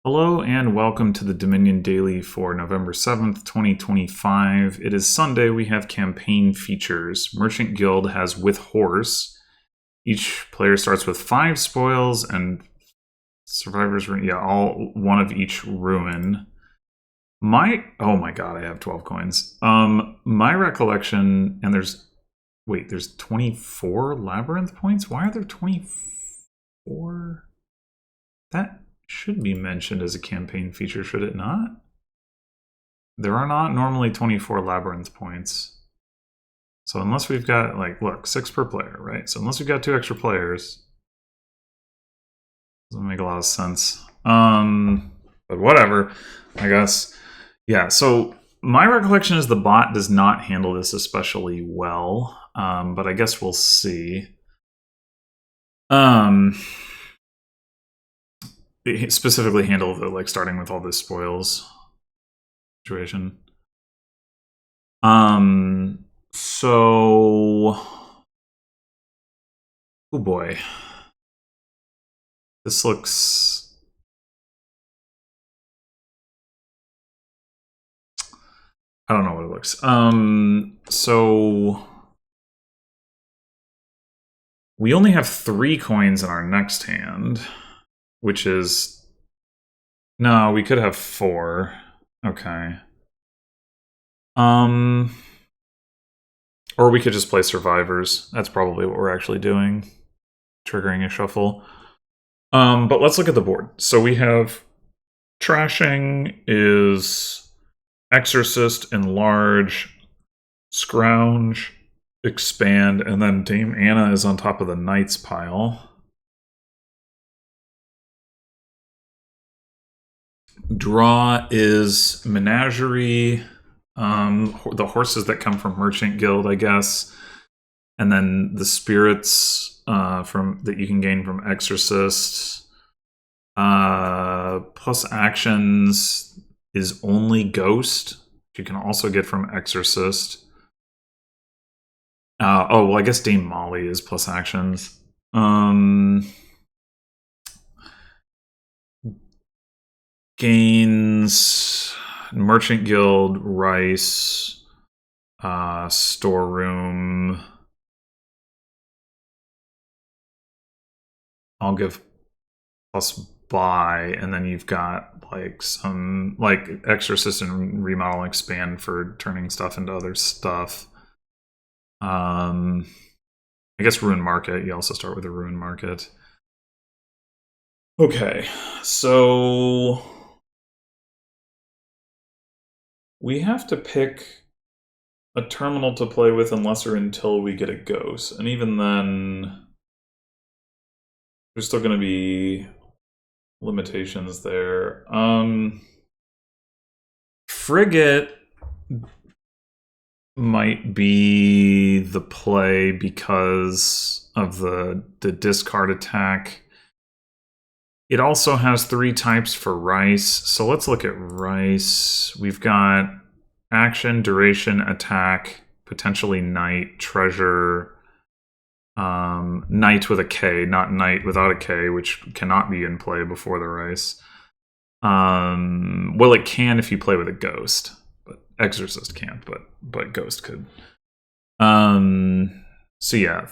Hello and welcome to the Dominion Daily for November 7th, 2025. It is Sunday. We have campaign features. Merchant Guild has With Horse. Each player starts with 5 spoils and survivors, all one of each ruin. Oh my god, I have 12 coins. My recollection, and there's 24 labyrinth points? Why are there 24? That should be mentioned as a campaign feature, should it not? There are not normally 24 labyrinth points. So unless we've got, look, 6 per player, right? So unless we've got 2 extra players, doesn't make a lot of sense. But whatever, I guess. Yeah, so my recollection is the bot does not handle this especially well, but I guess we'll see. Specifically handle the starting with all the spoils situation. So, oh boy, this looks. I don't know what it looks. So we only have 3 coins in our next hand. Which is... No, we could have 4. Okay. Or we could just play survivors. That's probably what we're actually doing. Triggering a shuffle. But let's look at the board. So we have... Trashing is... Exorcist, Enlarge, Scrounge, Expand, and then Dame Anna is on top of the Knights pile. Draw is Menagerie, the horses that come from Merchant Guild, I guess, and then the spirits that you can gain from Exorcist. Plus actions is only Ghost, which you can also get from Exorcist. Oh, well, I guess Dame Molly is plus actions. Gains Merchant Guild, Rice, Storeroom. I'll give plus buy, and then you've got some Exorcist and Remodel Expand for turning stuff into other stuff. I guess Ruin Market. You also start with a Ruin Market. Okay, so we have to pick a terminal to play with unless or until we get a ghost. And even then, there's still going to be limitations there. Frigate might be the play because of the discard attack. It also has 3 types for Rice. So let's look at Rice. We've got action, duration, attack, potentially Knight, treasure, Knight with a K, not Knight without a K, which cannot be in play before the Rice. Well, it can if you play with a Ghost, but Exorcist can't, but Ghost could. So yeah,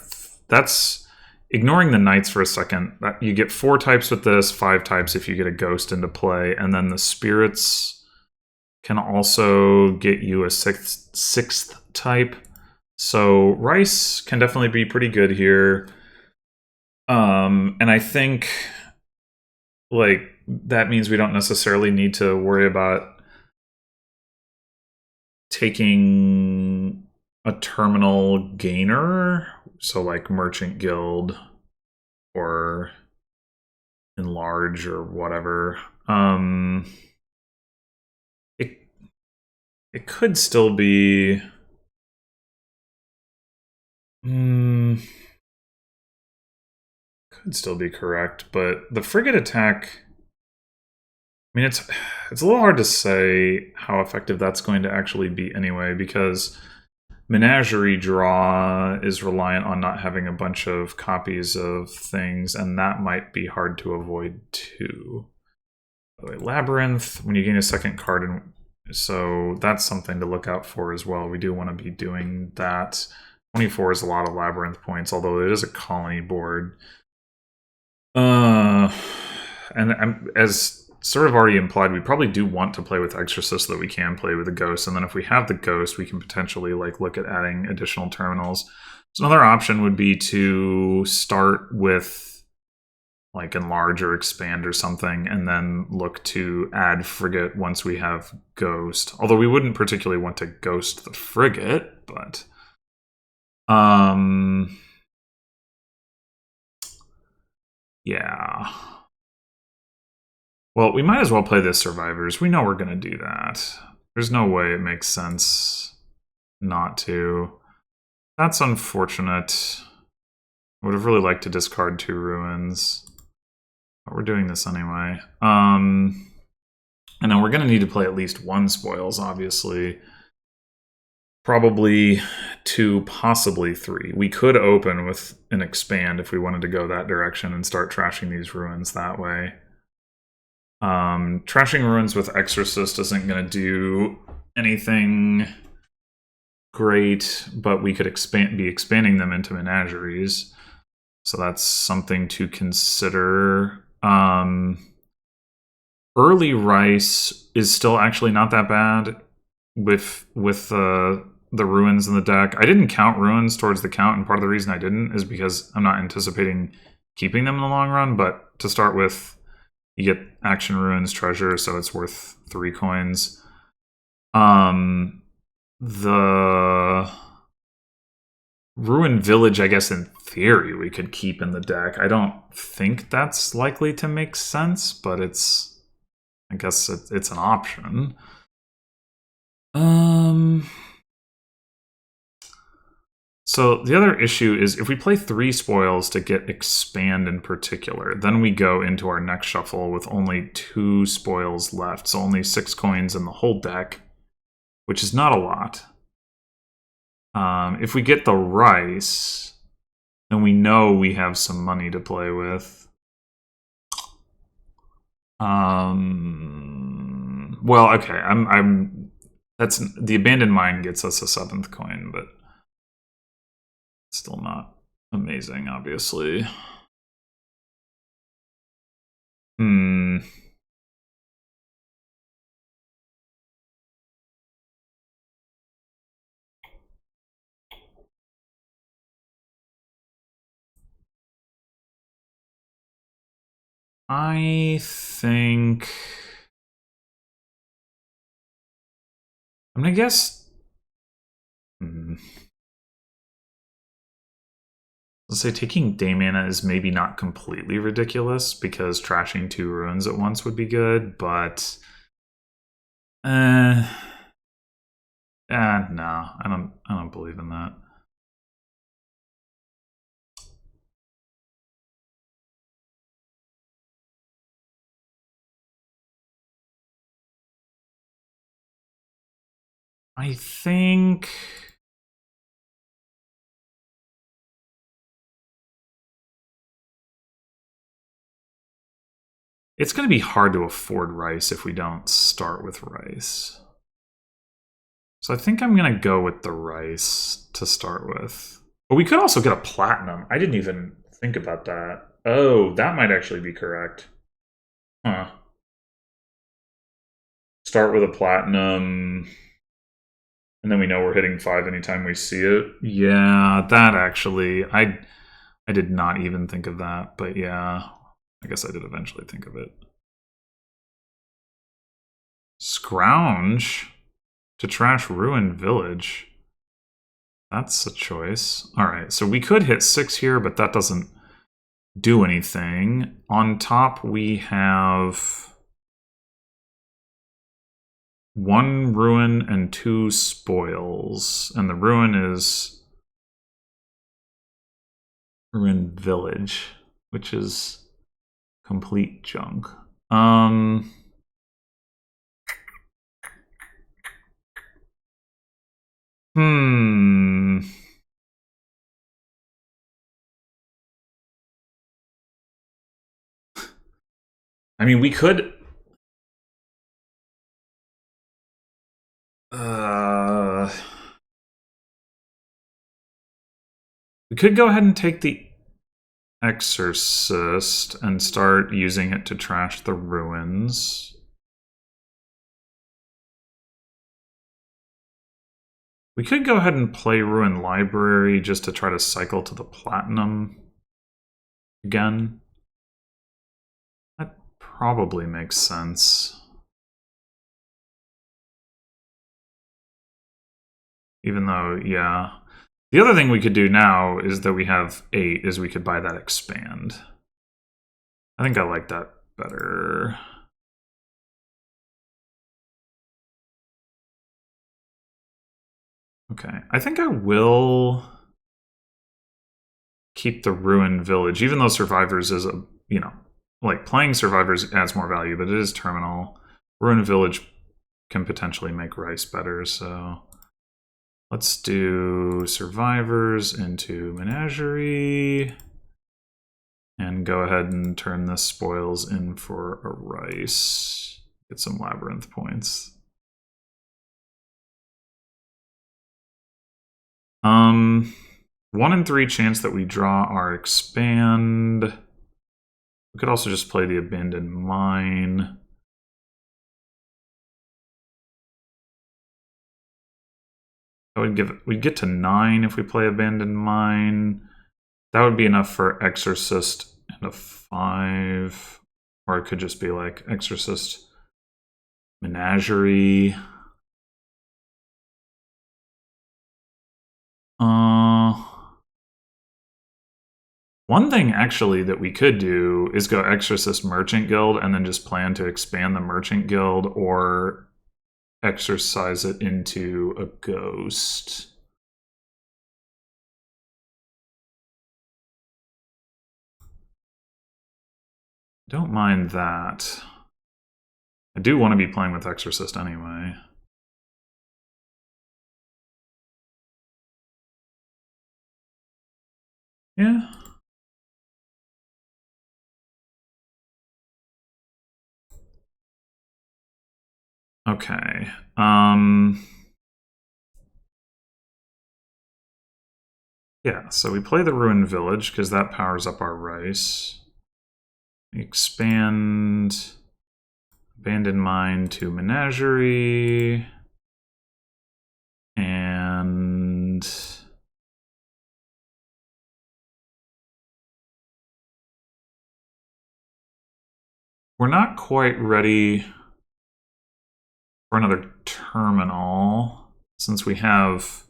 that's... Ignoring the Knights for a second, you get 4 types with this, 5 types if you get a Ghost into play, and then the Spirits can also get you a 6th type. So Rice can definitely be pretty good here. And I think that means we don't necessarily need to worry about taking a terminal gainer. So Merchant Guild or Enlarge or whatever. It could still be... could still be correct, but the frigate attack... I mean, it's a little hard to say how effective that's going to actually be anyway, because... Menagerie draw is reliant on not having a bunch of copies of things, and that might be hard to avoid too. By the way, Labyrinth, when you gain a second card, and so that's something to look out for as well. We do want to be doing that. 24 is a lot of Labyrinth points, although it is a colony board. And as sort of already implied, we probably do want to play with Exorcist so that we can play with the Ghost, and then if we have the Ghost, we can potentially like look at adding additional terminals. So another option would be to start with like enlarge or expand or something, and then look to add frigate once we have Ghost. Although we wouldn't particularly want to Ghost the frigate, but yeah. Well, we might as well play the Survivors. We know we're going to do that. There's no way it makes sense not to. That's unfortunate. I would have really liked to discard 2 ruins. But we're doing this anyway. And then we're going to need to play at least 1 spoils, obviously. Probably 2, possibly 3. We could open with an expand if we wanted to go that direction and start trashing these ruins that way. Trashing ruins with Exorcist isn't going to do anything great, but we could be expanding them into menageries. So that's something to consider. Early Rice is still actually not that bad with the ruins in the deck. I didn't count ruins towards the count, and part of the reason I didn't is because I'm not anticipating keeping them in the long run, but to start with, you get action ruins treasure, so it's worth 3 coins. The Ruined Village, I guess in theory, we could keep in the deck. I don't think that's likely to make sense, but I guess it's an option. So the other issue is if we play 3 spoils to get expand in particular, then we go into our next shuffle with only 2 spoils left. So only 6 coins in the whole deck, which is not a lot. If we get the Rice, then we know we have some money to play with. Well, okay, that's the Abandoned Mine gets us a 7th coin, but still not amazing, obviously. I think I'm gonna guess. Let's say taking day mana is maybe not completely ridiculous because trashing 2 ruins at once would be good, but no, I don't believe in that. I think it's going to be hard to afford Rice if we don't start with Rice. So I think I'm going to go with the Rice to start with. But we could also get a Platinum. I didn't even think about that. Oh, that might actually be correct. Huh. Start with a Platinum, and then we know we're hitting 5 anytime we see it. Yeah, that actually, I did not even think of that, but yeah, I guess I did eventually think of it. Scrounge to trash Ruined Village. That's a choice. All right, so we could hit 6 here, but that doesn't do anything. On top, we have 1 ruin and 2 spoils, and the ruin is Ruined Village, which is complete junk. I mean, we could We could go ahead and take the Exorcist and start using it to trash the ruins. We could go ahead and play Ruin Library just to try to cycle to the Platinum again. That probably makes sense. Even though, yeah. The other thing we could do now is that we have 8, is we could buy that Expand. I think I like that better. Okay, I think I will keep the Ruined Village, even though Survivors is a, like playing Survivors adds more value, but it is terminal. Ruined Village can potentially make Rice better, so let's do Survivors into Menagerie and go ahead and turn the spoils in for a Rice. Get some Labyrinth points. 1 in 3 chance that we draw our Expand. We could also just play the Abandoned Mine. We'd get to 9 if we play Abandoned Mine. That would be enough for Exorcist and a 5. Or it could just be like Exorcist, Menagerie. One thing actually that we could do is go Exorcist Merchant Guild and then just plan to expand the Merchant Guild or exercise it into a ghost. Don't mind that. I do want to be playing with Exorcist anyway. Yeah. Okay. Yeah, so we play the Ruined Village because that powers up our Rice. Expand Abandoned Mine to Menagerie. And we're not quite ready for another terminal since we have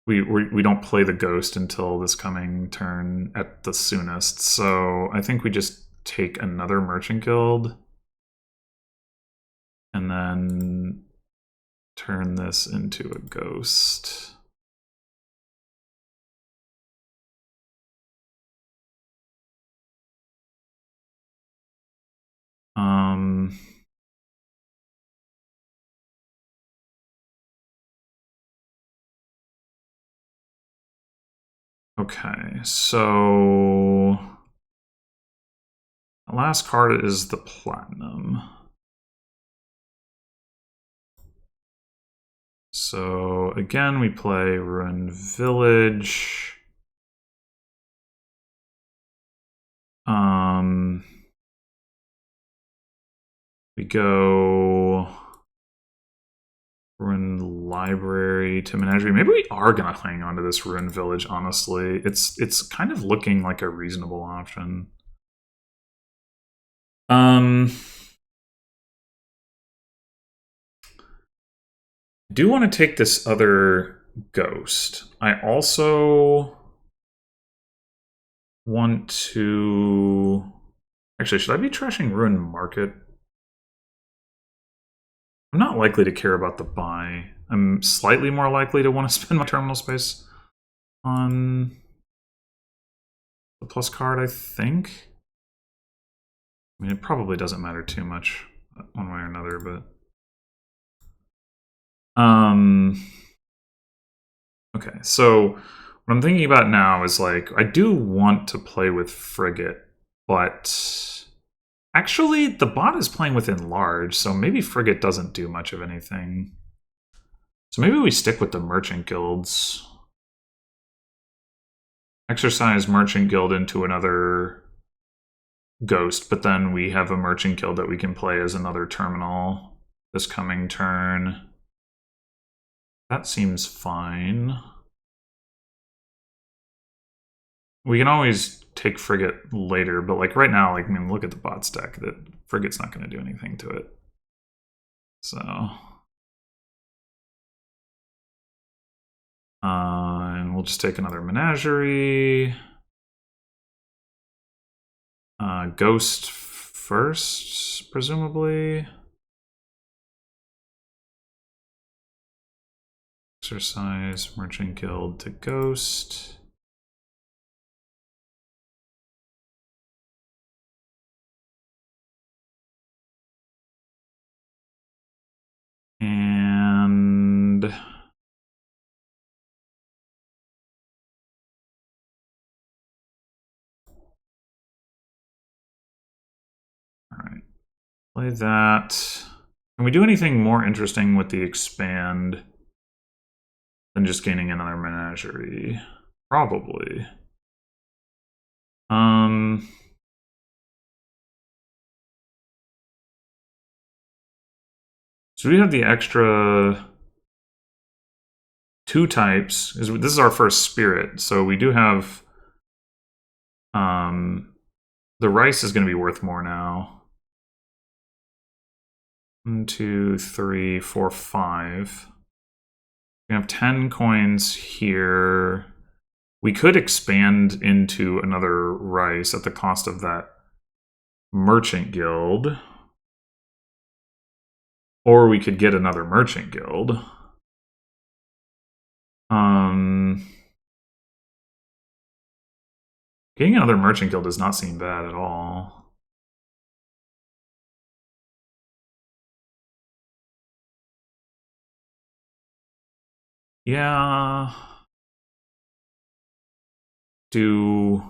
we don't play the ghost until this coming turn at the soonest. So I think we just take another Merchant Guild and then turn this into a ghost. Okay, so the last card is the Platinum. So again, we play Ruined Village. We go Ruined Library to Menagerie. Maybe we are gonna hang on to this Ruined Village, honestly. It's kind of looking like a reasonable option. I do want to take this other ghost. I also want to... Actually, should I be trashing Ruined Market? I'm not likely to care about the buy. I'm slightly more likely to want to spend my terminal space on the plus card, I think. I mean, it probably doesn't matter too much one way or another, but... Okay, so what I'm thinking about now is, like, I do want to play with Frigate, but Actually, the bot is playing within large, so maybe Frigate doesn't do much of anything. So maybe we stick with the merchant guilds. Exercise merchant guild into another ghost, but then we have a merchant guild that we can play as another terminal this coming turn. That seems fine. We can always take Frigate later, but like right now, like I mean, look at the bot's deck. That Frigate's not going to do anything to it. So, and we'll just take another menagerie. Ghost first, presumably. Exercise merchant guild to ghost. And all right, play that. Can we do anything more interesting with the expand than just gaining another menagerie? Probably. So we have the extra 2 types. This is our first spirit, so we do have the rice is going to be worth more now. 1, 2, 3, 4, 5. We have 10 coins here. We could expand into another rice at the cost of that merchant guild. Or we could get another merchant guild. Getting another merchant guild does not seem bad at all. Yeah. Do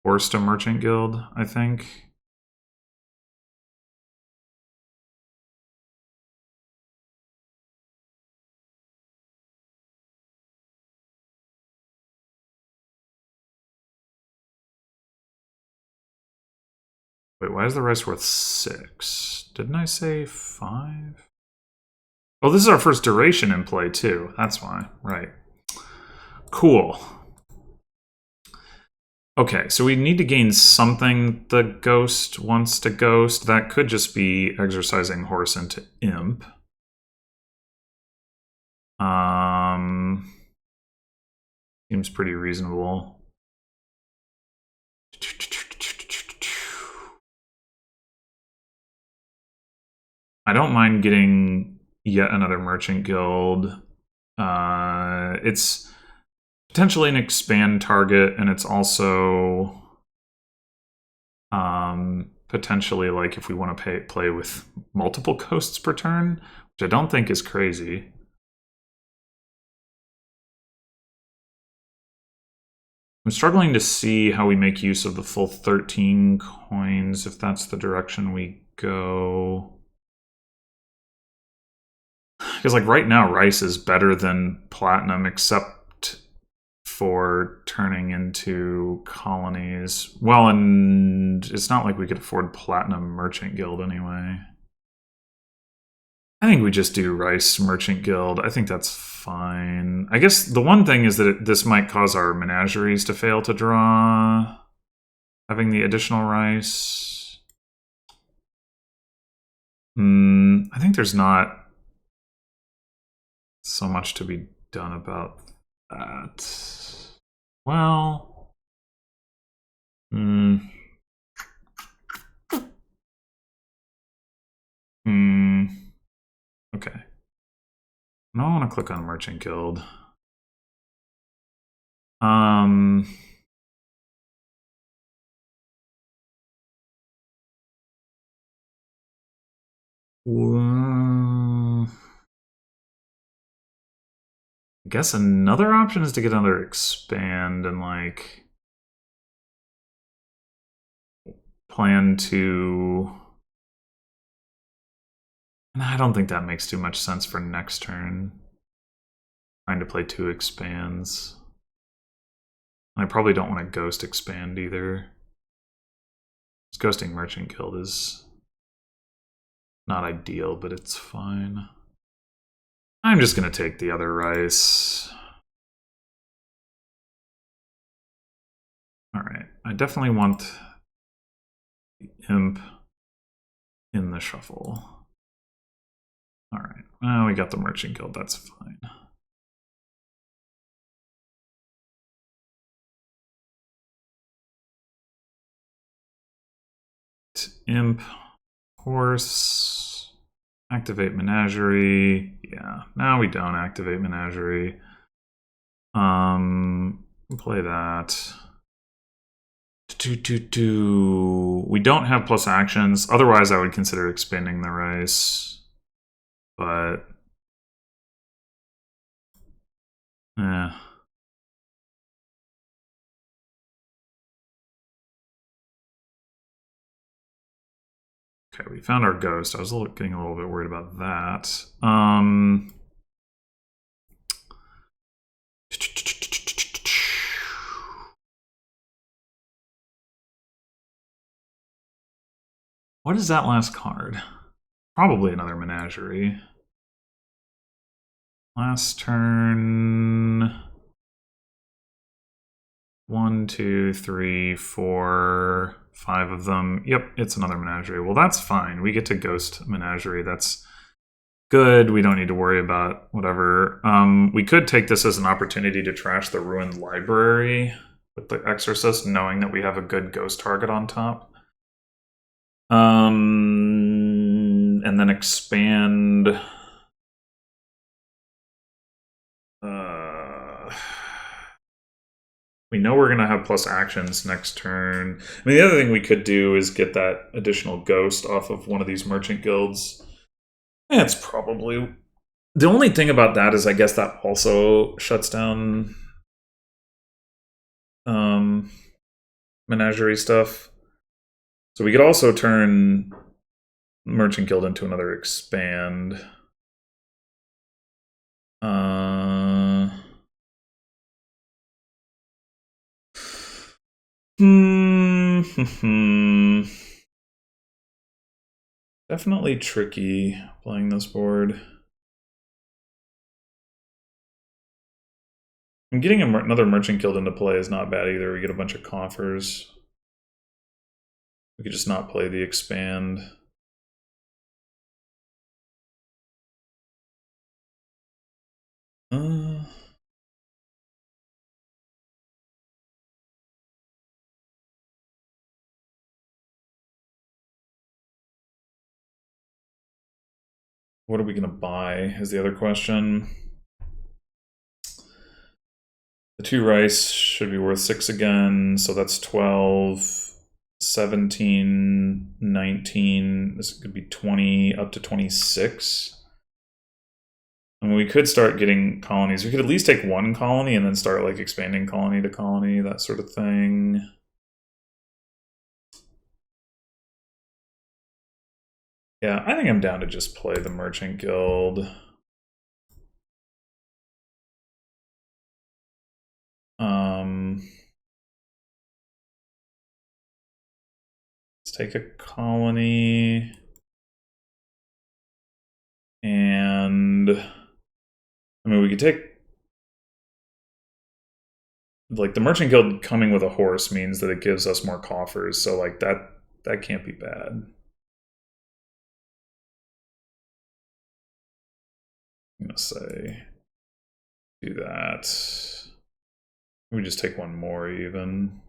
force a merchant guild, I think. Wait, why is the rice worth 6? Didn't I say 5? Oh, this is our first duration in play, too. That's why. Right. Cool. Okay, so we need to gain something the ghost wants to ghost. That could just be exercising horse into imp. Seems pretty reasonable. I don't mind getting yet another merchant guild. It's potentially an expand target, and it's also potentially like if we want to play with multiple ghosts per turn, which I don't think is crazy. I'm struggling to see how we make use of the full 13 coins, if that's the direction we go. Because like right now, rice is better than platinum, except for turning into colonies. Well, and it's not like we could afford platinum merchant guild anyway. I think we just do rice merchant guild. I think that's fine. I guess the one thing is that this might cause our menageries to fail to draw, having the additional rice. I think there's not so much to be done about that. Well, okay. Now I want to click on Merchant Guild. I guess another option is to get another expand and like plan to... I don't think that makes too much sense for next turn. Trying to play 2 expands. I probably don't want to ghost expand either. Ghosting Merchant Guild is not ideal, but it's fine. I'm just going to take the other rice. Alright, I definitely want the imp in the shuffle. Alright, well, we got the Merchant Guild, that's fine. Imp, horse, activate Menagerie. Yeah, now we don't activate Menagerie. Play that. We don't have plus actions. Otherwise, I would consider expanding the rice. But... Okay, we found our ghost. I was getting a little bit worried about that. What is that last card? Probably another Menagerie. Last turn... 1, 2, 3, 4, 5 of them. Yep, it's another Menagerie. Well, that's fine. We get to ghost Menagerie. That's good. We don't need to worry about whatever. We could take this as an opportunity to trash the Ruined Library with the Exorcist, knowing that we have a good ghost target on top. And then expand... We know we're going to have plus actions next turn. I mean, the other thing we could do is get that additional ghost off of one of these merchant guilds. It's probably... The only thing about that is I guess that also shuts down Menagerie stuff. So we could also turn Merchant Guild into another expand. Definitely tricky playing this board. And getting another Merchant Guild into play is not bad either. We get a bunch of coffers. We could just not play the expand. What are we going to buy is the other question. The 2 rice should be worth 6 again, so that's 12, 17, 19. This could be 20 up to 26. I mean, we could start getting colonies. We could at least take 1 colony and then start like expanding colony to colony, that sort of thing. Yeah, I think I'm down to just play the Merchant Guild. Let's take a colony. And... I mean, we could take... Like, the Merchant Guild coming with a horse means that it gives us more coffers, so, like, that can't be bad. I'm gonna say... do that. We just take 1 more, even.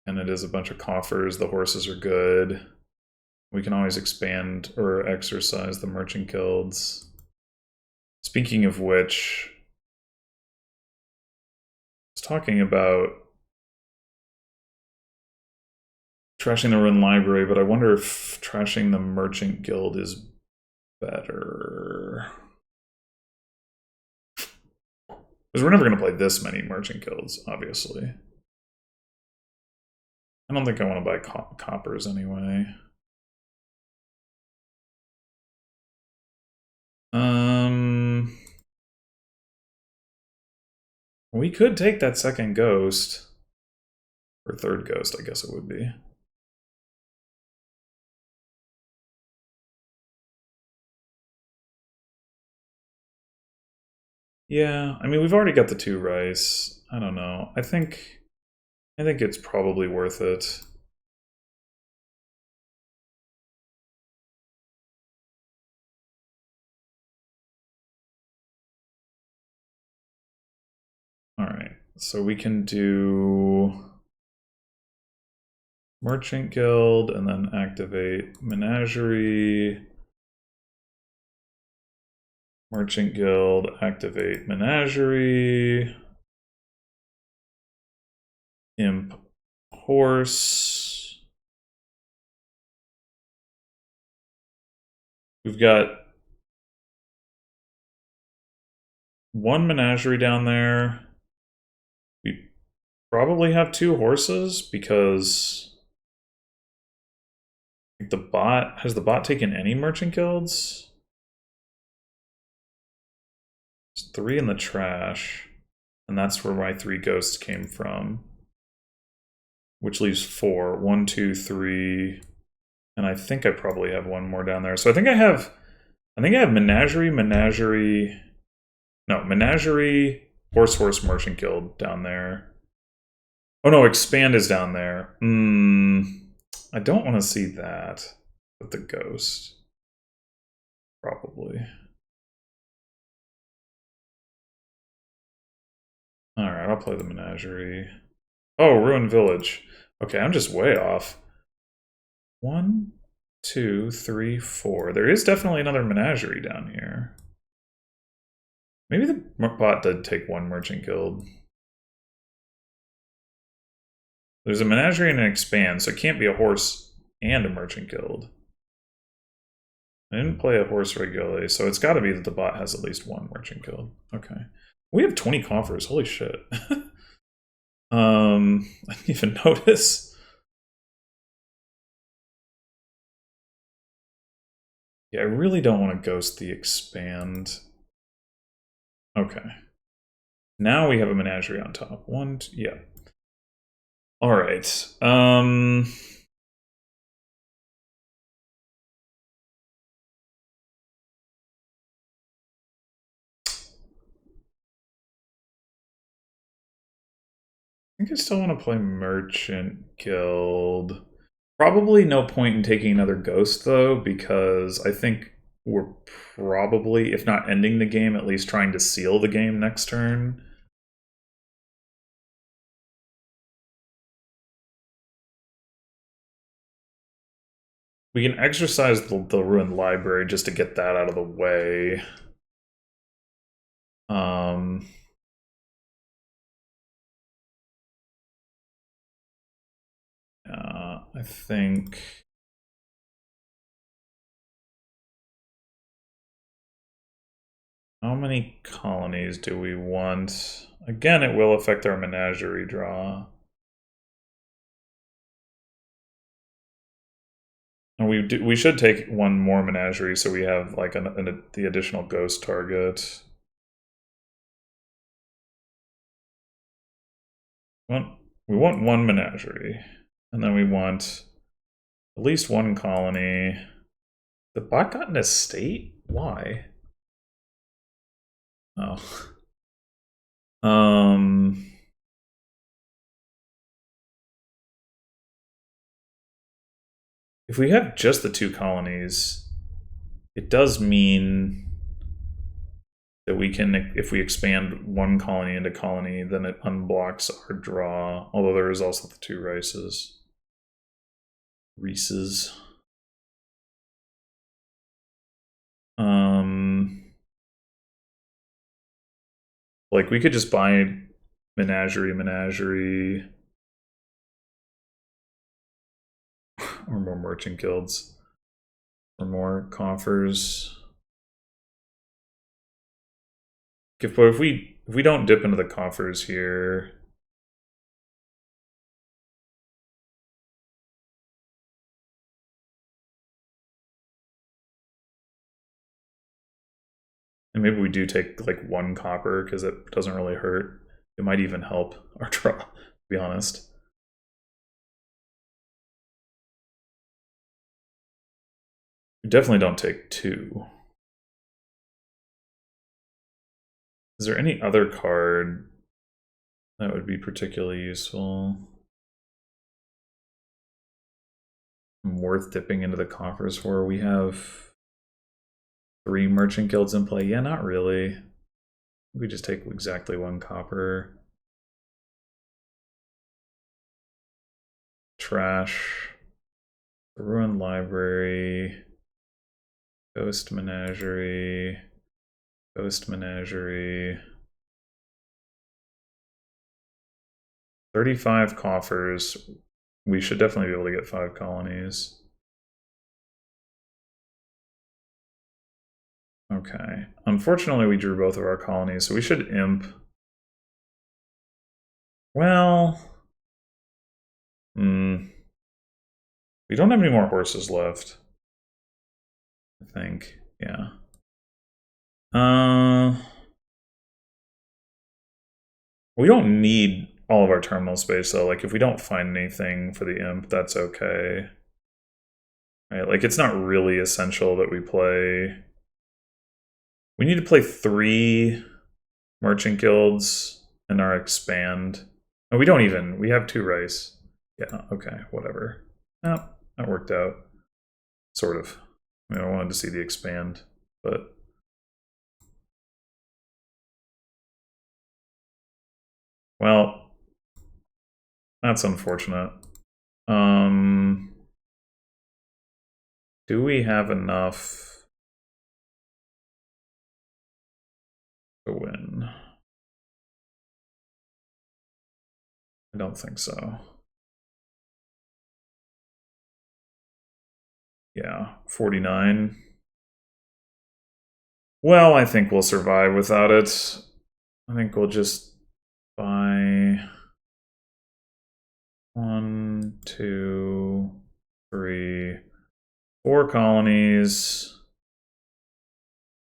And it is a bunch of coffers. The horses are good. We can always expand or exercise the merchant guilds. Speaking of which, I was talking about trashing the Ruined Library, but I wonder if trashing the Merchant Guild is better. Because we're never going to play this many merchant guilds, obviously. I don't think I want to buy coppers anyway. We could take that second ghost. Or third ghost, I guess it would be. Yeah, I mean, we've already got the 2 rice. I don't know. I think it's probably worth it. All right, so we can do Merchant Guild and then activate Menagerie. Merchant Guild, activate Menagerie. Imp Horse. We've got 1 Menagerie down there. We probably have 2 horses because the bot has the bot taken any merchant guilds? There's 3 in the trash, and that's where my 3 ghosts came from, which leaves 4. 1, 2, 3, and I think I probably have 1 more down there. So I think I have Menagerie, Horse, Merchant Guild down there. Oh no, Expand is down there. I don't want to see that with the ghost. Probably. Alright, I'll play the Menagerie. Oh, Ruined Village. Okay, I'm just way off. 1, 2, 3, 4. There is definitely another Menagerie down here. Maybe the bot did take 1 Merchant Guild. There's a Menagerie and an Expand, so it can't be a horse and a Merchant Guild. I didn't play a horse regularly, so it's got to be that the bot has at least 1 Merchant Guild. Okay. We have 20 coffers. Holy shit. I didn't even notice. Yeah, I really don't want to ghost the Expand. Okay. Now we have a Menagerie on top. 1, 2, yeah. All right. I think I still want to play Merchant Guild. Probably no point in taking another ghost, though, because I think we're probably, if not ending the game, at least trying to seal the game next turn. We can exercise the Ruined Library just to get that out of the way. I think... How many colonies do we want? Again, it will affect our Menagerie draw. And we should take 1 more Menagerie so we have like the additional ghost target. We want 1 Menagerie, and then we want at least 1 colony. The bot got an estate? Why? Oh. If we have just the 2 colonies, it does mean that we can, if we expand 1 colony into colony, then it unblocks our draw, although there is also the 2 rices. Like, we could just buy Menagerie, or more Merchant Guilds, or more coffers. But if we we don't dip into the coffers here, and maybe we do take like 1 copper because it doesn't really hurt. It might even help our draw, to be honest. We definitely don't take 2. Is there any other card that would be particularly useful? Worth dipping into the coffers for? We have 3 merchant guilds in play. Yeah, not really. We just take exactly 1 copper. Trash. Ruined Library. Ghost Menagerie. Ghost Menagerie. 35 coffers. We should definitely be able to get 5 colonies. Okay. Unfortunately, we drew both of our colonies, so we should imp. Well... We don't have any more horses left. I think. Yeah. We don't need all of our terminal space, though. Like, if we don't find anything for the imp, that's okay. Right? Like, it's not really essential that we play... We need to play 3 merchant guilds in our expand. Oh, we don't even. We have 2 rice. Yeah, okay, whatever. Oh, that worked out. Sort of. I mean, I wanted to see the expand, but... Well, that's unfortunate. Do we have enough to win? I don't think so. Yeah, 49. Well, I think we'll survive without it. I think we'll just buy 1, 2, 3, 4 colonies,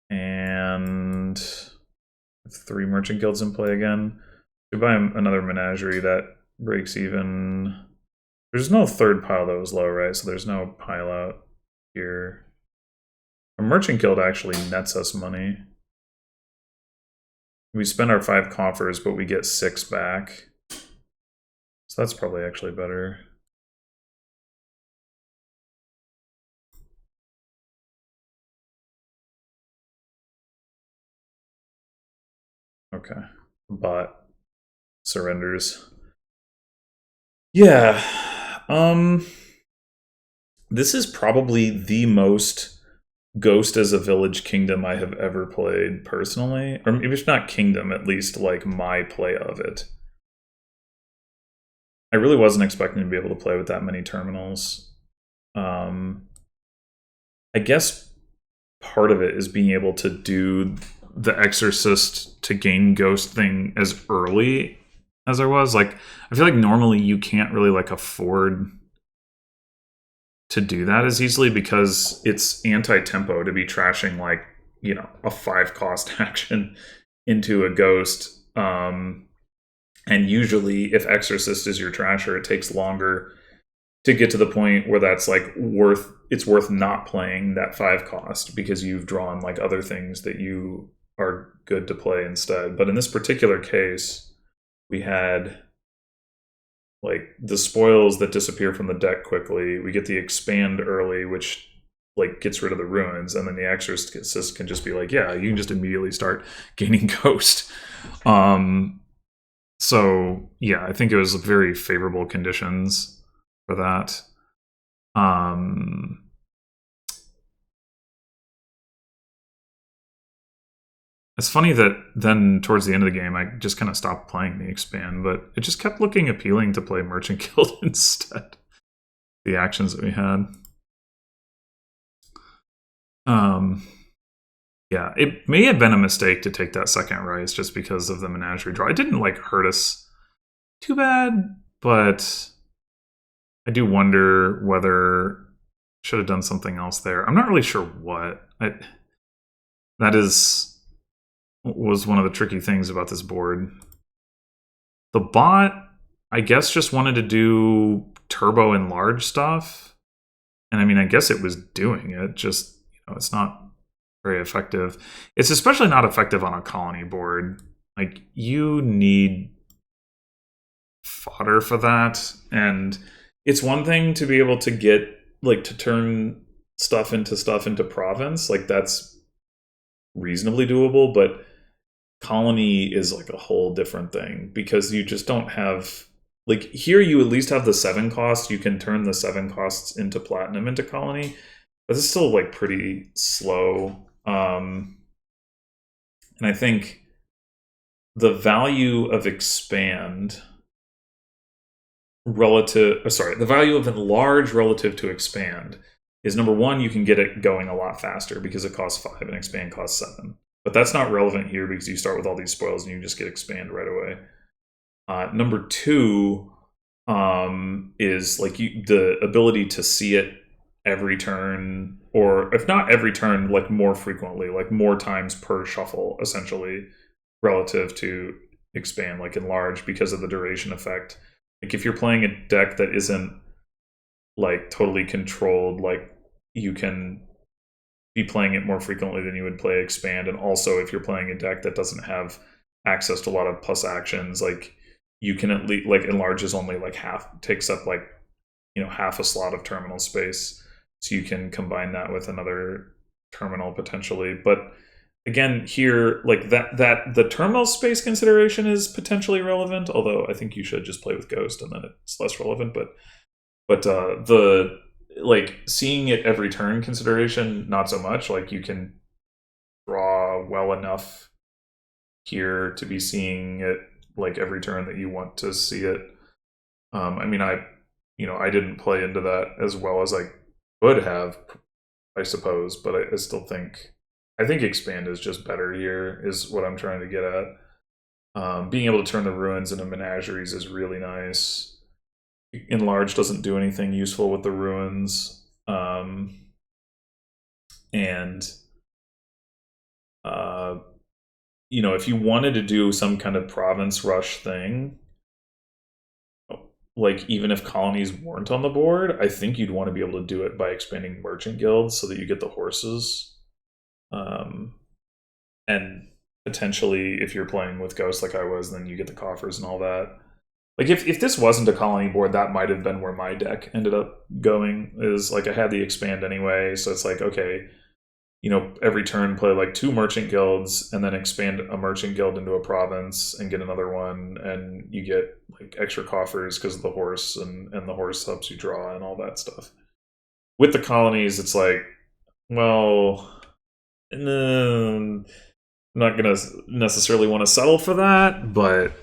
and 3 merchant guilds in play again. We buy another menagerie that breaks even. There's no third pile that was low, right? So there's no pile out here. A merchant guild actually nets us money. We spend our 5 coffers, but we get 6 back. So that's probably actually better. Okay. Bot surrenders. Yeah. This is probably the most Ghost as a Village Kingdom I have ever played personally. Or maybe it's not Kingdom, at least like my play of it. I really wasn't expecting to be able to play with that many terminals. I guess part of it is being able to do the Exorcist to gain Ghost thing as early as I was. Like, I feel like normally you can't really like afford to do that as easily because it's anti-tempo to be trashing like, you know, a 5-cost action into a Ghost. And usually if Exorcist is your trasher, it takes longer to get to the point where that's like it's worth not playing that 5 cost because you've drawn like other things that you are good to play instead. But in this particular case, we had like the spoils that disappear from the deck quickly. We get the expand early, which like gets rid of the ruins, and then the Exorcist can just be like, yeah, you can just immediately start gaining Ghost. So yeah, I think it was very favorable conditions for that. It's funny that then towards the end of the game, I just kind of stopped playing the expand, but it just kept looking appealing to play Merchant Guild instead. The actions that we had. Yeah, it may have been a mistake to take that second rice just because of the menagerie draw. It didn't like hurt us too bad, but I do wonder whether should have done something else there. I'm not really sure what. That was one of the tricky things about this board. The bot, I guess, just wanted to do turbo and large stuff. And I mean, I guess it was doing it, just, it's not very effective. It's especially not effective on a colony board. Like, you need fodder for that. And it's one thing to be able to get, like, to turn stuff into province. Like, that's reasonably doable, but colony is like a whole different thing because you just don't have, like, here you at least have the 7 costs. You can turn the 7 costs into platinum into colony, but it's still like pretty slow. And I think the value of expand the value of enlarge relative to expand is, number one, you can get it going a lot faster because it costs 5 and expand costs 7. But that's not relevant here because you start with all these spoils and you just get expand right away. Number 2 is like the ability to see it every turn, or if not every turn, like more frequently, like more times per shuffle, essentially, relative to expand, like enlarge, because of the duration effect. Like, if you're playing a deck that isn't like totally controlled, like, you can be playing it more frequently than you would play expand. And also, if you're playing a deck that doesn't have access to a lot of plus actions, like, you can at least, like, enlarge is only like takes up like, half a slot of terminal space, so you can combine that with another terminal potentially. But again, here, like, that the terminal space consideration is potentially relevant, although I think you should just play with Ghost and then it's less relevant. But the, like, seeing it every turn consideration, not so much. Like, you can draw well enough here to be seeing it like every turn that you want to see it. I mean, I didn't play into that as well as I could have, I suppose, but I still think expand is just better here, is what I'm trying to get at. Being able to turn the ruins into menageries is really nice. Enlarge doesn't do anything useful with the ruins. If you wanted to do some kind of province rush thing, like, even if colonies weren't on the board, I think you'd want to be able to do it by expanding merchant guilds so that you get the horses. And potentially, if you're playing with Ghost like I was, then you get the coffers and all that. Like, if this wasn't a colony board, that might have been where my deck ended up going. Is like, I had the expand anyway, so it's like, okay, every turn play like 2 merchant guilds and then expand a merchant guild into a province and get another one, and you get like extra coffers because of the horse, and the horse helps you draw and all that stuff. With the colonies, it's like, well, no, I'm not gonna necessarily want to settle for that, but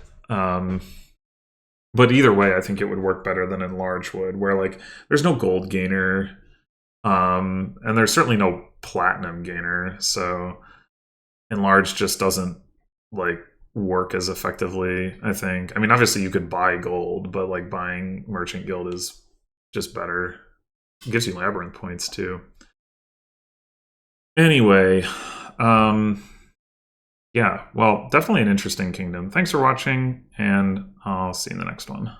either way, I think it would work better than enlarge would, where, like, there's no gold gainer, and there's certainly no platinum gainer, so enlarge just doesn't, like, work as effectively, I think. I mean, obviously you could buy gold, but, like, buying merchant guild is just better. It gives you labyrinth points too. Anyway, yeah, well, definitely an interesting kingdom. Thanks for watching, and I'll see you in the next one.